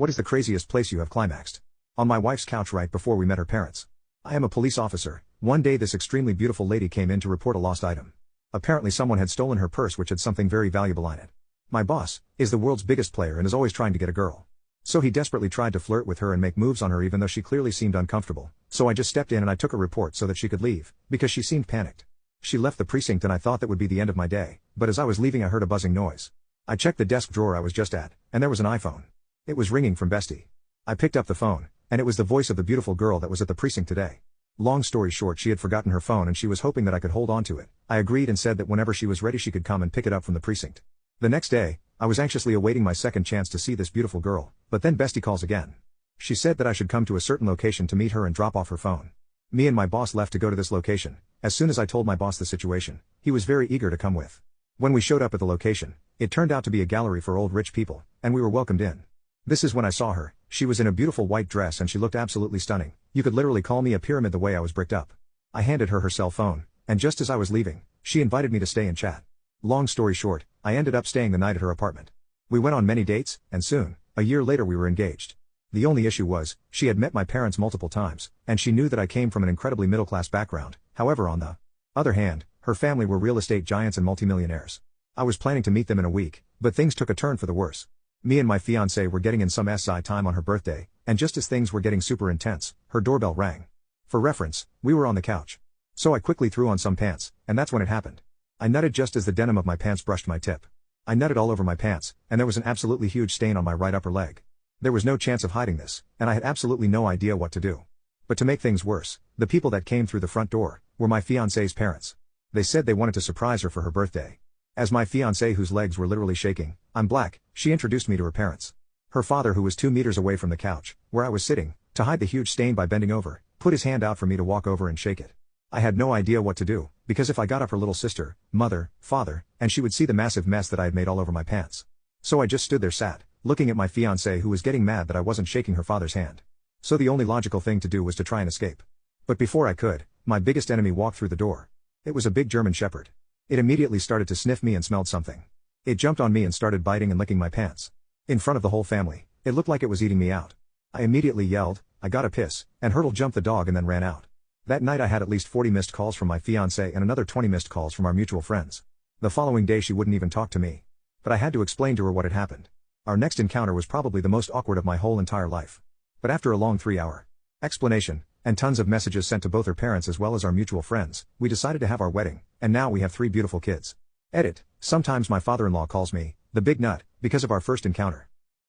What is the craziest place you have climaxed? On my wife's couch right before we met her parents. I am a police officer. One day this extremely beautiful lady came in to report a lost item. Apparently someone had stolen her purse which had something very valuable in it. My boss is the world's biggest player and is always trying to get a girl. So he desperately tried to flirt with her and make moves on her even though she clearly seemed uncomfortable. So I just stepped in and I took a report so that she could leave, because she seemed panicked. She left the precinct and I thought that would be the end of my day, but as I was leaving I heard a buzzing noise. I checked the desk drawer I was just at, and there was an iPhone. It was ringing from Bestie. I picked up the phone, and it was the voice of the beautiful girl that was at the precinct today. Long story short, she had forgotten her phone and she was hoping that I could hold on to it. I agreed and said that whenever she was ready she could come and pick it up from the precinct. The next day, I was anxiously awaiting my second chance to see this beautiful girl, but then Bestie calls again. She said that I should come to a certain location to meet her and drop off her phone. Me and my boss left to go to this location. As soon as I told my boss the situation, he was very eager to come with. When we showed up at the location, it turned out to be a gallery for old rich people, and we were welcomed in. This is when I saw her. She was in a beautiful white dress and she looked absolutely stunning. You could literally call me a pyramid the way I was bricked up. I handed her her cell phone, and just as I was leaving, she invited me to stay and chat. Long story short, I ended up staying the night at her apartment. We went on many dates, and soon, a year later we were engaged. The only issue was, she had met my parents multiple times, and she knew that I came from an incredibly middle-class background. However, on the other hand, her family were real estate giants and multimillionaires. I was planning to meet them in a week, but things took a turn for the worse. Me and my fiancé were getting in some SI time on her birthday, and just as things were getting super intense, her doorbell rang. For reference, we were on the couch. So I quickly threw on some pants, and that's when it happened. I nutted just as the denim of my pants brushed my tip. I nutted all over my pants, and there was an absolutely huge stain on my right upper leg. There was no chance of hiding this, and I had absolutely no idea what to do. But to make things worse, the people that came through the front door were my fiancé's parents. They said they wanted to surprise her for her birthday. As my fiancé, whose legs were literally shaking, I'm black, she introduced me to her parents. Her father, who was 2 meters away from the couch, where I was sitting, to hide the huge stain by bending over, put his hand out for me to walk over and shake it. I had no idea what to do, because if I got up her little sister, mother, father, and she would see the massive mess that I had made all over my pants. So I just stood there sad, looking at my fiancé who was getting mad that I wasn't shaking her father's hand. So the only logical thing to do was to try and escape. But before I could, my biggest enemy walked through the door. It was a big German Shepherd. It immediately started to sniff me and smelled something. It jumped on me and started biting and licking my pants. In front of the whole family, it looked like it was eating me out. I immediately yelled, "I gotta piss," and Hurdle jumped the dog and then ran out. That night I had at least 40 missed calls from my fiancé and another 20 missed calls from our mutual friends. The following day she wouldn't even talk to me. But I had to explain to her what had happened. Our next encounter was probably the most awkward of my whole entire life. But after a long 3-hour explanation, and tons of messages sent to both her parents as well as our mutual friends, we decided to have our wedding, and now we have 3 beautiful kids. Edit. Sometimes my father-in-law calls me the big nut, because of our first encounter.